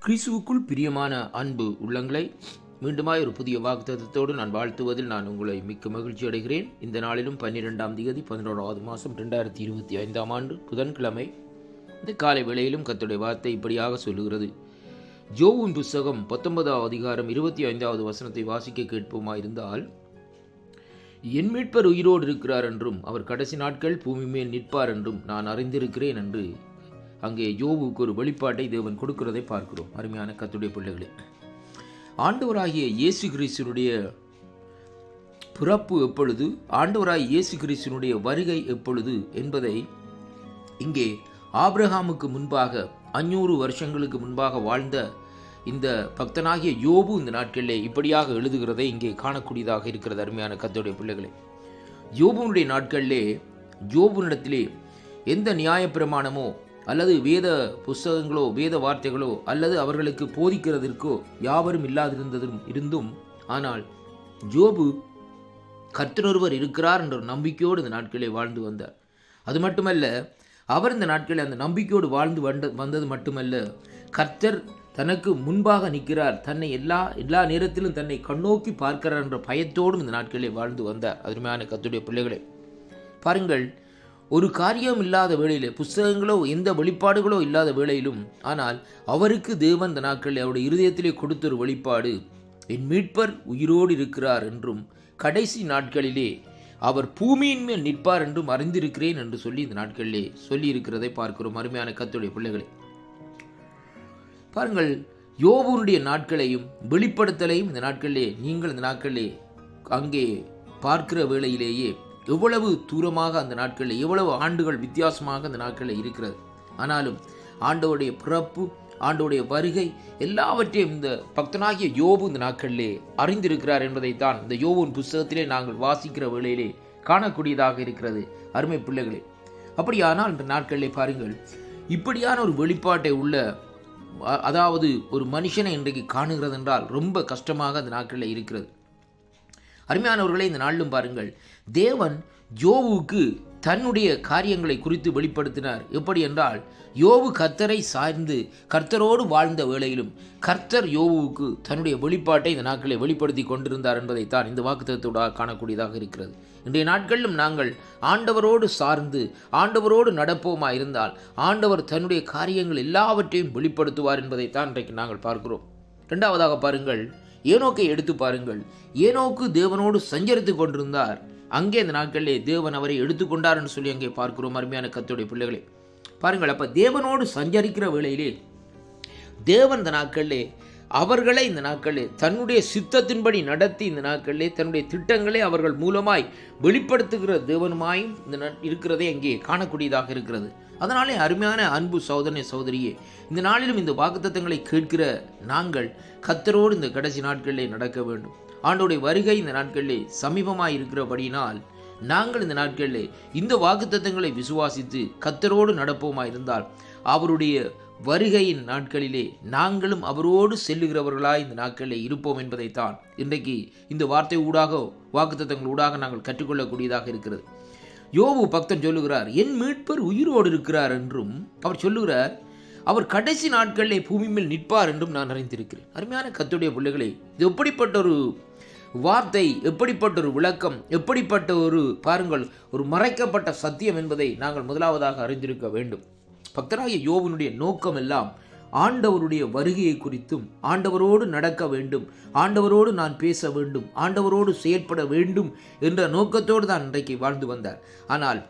கிறிஸ்துவுக்குள் பிரியமான அன்பு உள்ளங்களை மீண்டுமாய் ஒரு புதிய வாக்குத்தத்தத்தோடு நான் வாழ்த்துவதில் நான் உங்களை மிக்க மகிழ்ச்சி அடைகிறேன். இந்த நாளிலும் 12ஆம் தேதி 11வது மாதம் 2025ஆம் ஆண்டு புதன்கிழமை இந்த காலை வேளையிலும் கர்த்தருடைய வார்த்தை இப்படியாக சொல்லுகிறது. யோபுவின் புஸ்தகம் 19ஆம் அதிகாரம் 25வது வசனத்தை வாசிக்க கேட்போமாயிருந்தால், என் மீட்பர் உயிரோடு இருக்கிறார் என்றும் அவர் கடைசி நாட்கள் பூமி மேல் நிற்பார் என்றும் நான் அறிந்திருக்கிறேன் என்று அங்கே யோபுவுக்கு ஒரு வெளிப்பாட்டை தேவன் கொடுக்கிறதை பார்க்கிறோம். அருமையான கர்த்தருடைய பிள்ளைகளே, ஆண்டவராகிய இயேசு கிறிஸ்துவினுடைய பிறப்பு எப்பொழுது, ஆண்டவராகிய இயேசு கிறிஸ்துவினுடைய வருகை எப்பொழுது என்பதை இங்கே ஆபிரகாமுக்கு முன்பாக 500 வருஷங்களுக்கு முன்பாக வாழ்ந்த இந்த பக்தனாகிய யோபு இந்த நாட்களிலே இப்படியாக எழுதுகிறதை இங்கே காணக்கூடியதாக இருக்கிறது. அருமையான கர்த்தருடைய பிள்ளைகளே, யோபுனுடைய நாட்களிலே யோபுனிடத்திலே எந்த நியாயப்பிரமாணமோ அல்லது வேத புஸ்தகங்களோ வேத வார்த்தைகளோ அல்லது அவர்களுக்கு போதிக்கிறதற்கோ யாவரும் இருந்தும் ஆனால் யோபு கர்த்தரொருவர் இருக்கிறார் என்ற நம்பிக்கையோடு இந்த நாட்களிலே வாழ்ந்து வந்தார். அது மட்டுமல்ல, அவர் இந்த நாட்களில் அந்த நம்பிக்கையோடு வாழ்ந்து வந்தது மட்டுமல்ல, கர்த்தர் தனக்கு முன்பாக நிற்கிறார், தன்னை எல்லா நேரத்திலும் தன்னை கண்ணோக்கி பார்க்கிறார் என்ற பயத்தோடும் இந்த நாட்களிலே வாழ்ந்து வந்தார். அருமையான கர்த்தருடைய பிள்ளைகளே, பாருங்கள், ஒரு காரியம் இல்லாத வேளையிலே, புஸ்தகங்களோ எந்த வெளிப்பாடுகளோ இல்லாத வேளையிலும், ஆனால் அவருக்கு தேவன் இந்த நாட்களில் அவருடைய இருதயத்திலே கொடுத்த ஒரு வெளிப்பாடு, என் மீட்பர் உயிரோடு இருக்கிறார் என்றும் கடைசி நாட்களிலே அவர் பூமியின் மேல் நிற்பார் என்றும் அறிந்திருக்கிறேன் என்று சொல்லி இந்த நாட்களிலே சொல்லி இருக்கிறதை பார்க்கிறோம். அருமையான கர்த்தருடைய பிள்ளைகளை பாருங்கள், யோபுனுடைய நாட்களையும் வெளிப்படுத்தலையும் இந்த நாட்களிலே நீங்கள் இந்த நாட்களிலே அங்கே பார்க்கிற வேளையிலேயே எவ்வளவு தூரமாக அந்த நாட்களில், எவ்வளவு ஆண்டுகள் வித்தியாசமாக அந்த நாட்களில் இருக்கிறது. ஆனாலும் ஆண்டவருடைய பிறப்பு, ஆண்டவருடைய வருகை எல்லாவற்றையும் இந்த பக்தனாகிய யோபு இந்த நாட்களிலே அறிந்திருக்கிறார் என்பதைத்தான் இந்த யோபுவின் புஸ்தகத்திலே நாங்கள் வாசிக்கிற வேளையிலே காணக்கூடியதாக இருக்கிறது. அருமை பிள்ளைகளே, அப்படியானால் இந்த நாட்களிலே பாருங்கள், இப்படியான ஒரு வெளிப்பாட்டை உள்ள, அதாவது ஒரு மனுஷனை இன்றைக்கு காணுகிறது என்றால் ரொம்ப கஷ்டமாக அந்த நாட்களில் இருக்கிறது. அருமையானவர்களை, இந்த நாளிலும் பாருங்கள், தேவன் யோபுவுக்கு தன்னுடைய காரியங்களை குறித்து வெளிப்படுத்தினார். எப்படி என்றால், யோபு கர்த்தரை சார்ந்து கர்த்தரோடு வாழ்ந்த வேளையிலும் கர்த்தர் யோபுவுக்கு தன்னுடைய வெளிப்பாட்டை இந்த நாட்களை வெளிப்படுத்தி கொண்டிருந்தார் என்பதைத்தான் இந்த வாக்குத்தத்தோடு காணக்கூடியதாக இருக்கிறது. இன்றைய நாட்களிலும் நாங்கள் ஆண்டவரோடு சார்ந்து ஆண்டவரோடு நடப்போமா இருந்தால் ஆண்டவர் தன்னுடைய காரியங்கள் எல்லாவற்றையும் வெளிப்படுத்துவார் என்பதைத்தான் இன்றைக்கு நாங்கள் பார்க்கிறோம். இரண்டாவதாக பாருங்கள், ஏனோக்கை எடுத்து பாருங்கள். ஏனோக்கு தேவனோடு சஞ்சரித்து கொண்டிருந்தார். அங்கே இந்த நாட்களிலே தேவன் அவரை எடுத்துக்கொண்டார் என்று சொல்லி அங்கே பார்க்கிறோம். அருமையான கர்த்தருடைய பிள்ளைகளே பாருங்கள், அப்ப தேவனோடு சஞ்சரிக்கிற வேளையிலே தேவன் இந்த நாட்களிலே அவர்களை இந்த நாட்களிலே தன்னுடைய சித்தத்தின்படி நடத்தி இந்த நாட்களிலே தன்னுடைய திட்டங்களை அவர்கள் மூலமாய் வெளிப்படுத்துகிற தேவனுமாயும் இந்த இருக்கிறதை அங்கே காணக்கூடியதாக இருக்கிறது. அதனாலே அருமையான அன்பு சகோதரனே சகோதரியே, இந்த நாளிலும் இந்த வாக்குத்தத்தங்களை கேட்கிற நாங்கள் கர்த்தரோடு இந்த கடைசி நாட்களிலே நடக்க வேண்டும். ஆண்டவருடைய வருகை இந்த நாட்களிலே சமீபமாய் இருக்கிறபடியினால் நாங்கள் இந்த நாட்களிலே இந்த வாக்குத்தத்தங்களை விசுவாசித்து கர்த்தரோடு நடப்போமாயிருந்தால் அவருடைய வருகையின் நாட்களிலே நாங்களும் அவரோடு செல்லுகிறவர்களாய் இந்த நாட்களிலே இருப்போம் என்பதைத்தான் இன்றைக்கு இந்த வார்த்தை ஊடாக, வாக்குத்தத்தங்கள் ஊடாக நாங்கள் கற்றுக்கொள்ளக்கூடியதாக இருக்கிறது. யோபு பக்தன் சொல்லுகிறார், என் மீட்பர் உயிரோடு இருக்கிறார் என்றும் அவர் சொல்லுகிறார், அவர் கடைசி நாட்களிலே பூமி மேல் நிற்பார் என்றும் நான் அறிந்திருக்கிறேன். அருமையான கர்த்தருடைய பிள்ளைகளே, இது எப்படிப்பட்ட ஒரு வார்த்தை, எப்படிப்பட்ட ஒரு விளக்கம், எப்படிப்பட்ட ஒரு பாருங்கள் ஒரு மறைக்கப்பட்ட சத்தியம் என்பதை நாங்கள் முதலாவதாக அறிந்திருக்க வேண்டும். பக்தராகிய யோபுனுடைய நோக்கம் எல்லாம் ஆண்டவருடைய வருகையை குறித்தும், ஆண்டவரோடு நடக்க வேண்டும், ஆண்டவரோடு நான் பேச வேண்டும், ஆண்டவரோடு செயற்பட வேண்டும் என்ற நோக்கத்தோடு தான் இன்றைக்கு வாழ்ந்து வந்தார். ஆனால்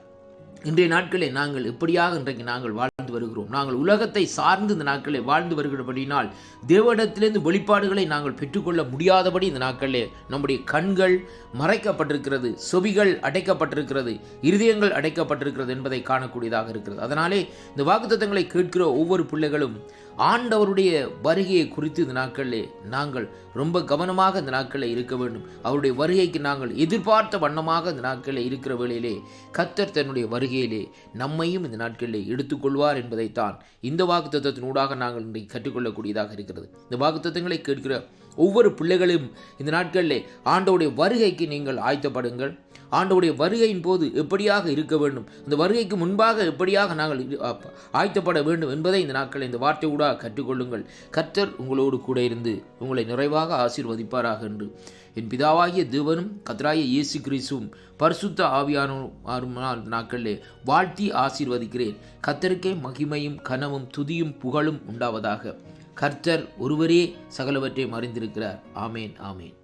இன்றைய நாட்களில் நாங்கள் எப்படியாக இன்றைக்கு நாங்கள் வாழ்ந்து வருகிறோம்? நாங்கள் உலகத்தை சார்ந்து இந்த நாட்களில் வாழ்ந்து வருகிறபடினால் தேவனிடத்திலிருந்து வெளிப்பாடுகளை நாங்கள் பெற்றுக்கொள்ள முடியாதபடி இந்த நாட்களில் நம்முடைய கண்கள் மறைக்கப்பட்டிருக்கிறது, செவிகள் அடைக்கப்பட்டிருக்கிறது, இருதயங்கள் அடைக்கப்பட்டிருக்கிறது என்பதை காணக்கூடியதாக இருக்கிறது. அதனாலே இந்த வாக்குத்தத்தங்களை கேட்கிற ஒவ்வொரு பிள்ளைகளும் ஆண்டவருடைய வருகையை குறித்து இந்த நாட்களிலே நாங்கள் ரொம்ப கவனமாக இந்த நாட்களில் இருக்க வேண்டும். அவருடைய வருகைக்கு நாங்கள் எதிர்பார்த்த வண்ணமாக இந்த நாட்களில் இருக்கிற வேளையிலே கர்த்தர் தன்னுடைய வருகையிலே நம்மையும் இந்த நாட்களிலே எடுத்துக்கொள்வார் என்பதைத்தான் இந்த வாக்குத்தத்தத்தினூடாக நாங்கள் இன்றைக்கு கற்றுக்கொள்ளக்கூடியதாக இருக்கிறது. இந்த வாக்குத்தத்தங்களை கேட்கிற ஒவ்வொரு பிள்ளைகளும் இந்த நாட்களிலே ஆண்டவருடைய வருகைக்கு நீங்கள் ஆயத்தப்படுங்கள். ஆண்டவருடைய வருகையின் போது எப்படியாக இருக்க வேண்டும், அந்த வருகைக்கு முன்பாக எப்படியாக நாங்கள் ஆயத்தப்பட வேண்டும் என்பதை இந்த நாட்கள் இந்த வார்த்தை கூட கற்றுக்கொள்ளுங்கள். கர்த்தர் உங்களோடு கூட இருந்து உங்களை நிறைவாக ஆசீர்வதிப்பாராக என்று என் பிதாவாகிய தேவனும் கர்த்தராகிய இயேசு கிறிஸ்துவும் பரிசுத்த ஆவியானவருமான நாட்களிலே வாழ்த்தி ஆசீர்வதிக்கிறேன். கர்த்தருக்கே மகிமையும் கனமும் துதியும் புகழும் உண்டாவதாக. கர்த்தர் ஒருவரே சகலவற்றையும் அறிந்திருக்கிறார். ஆமேன், ஆமேன்.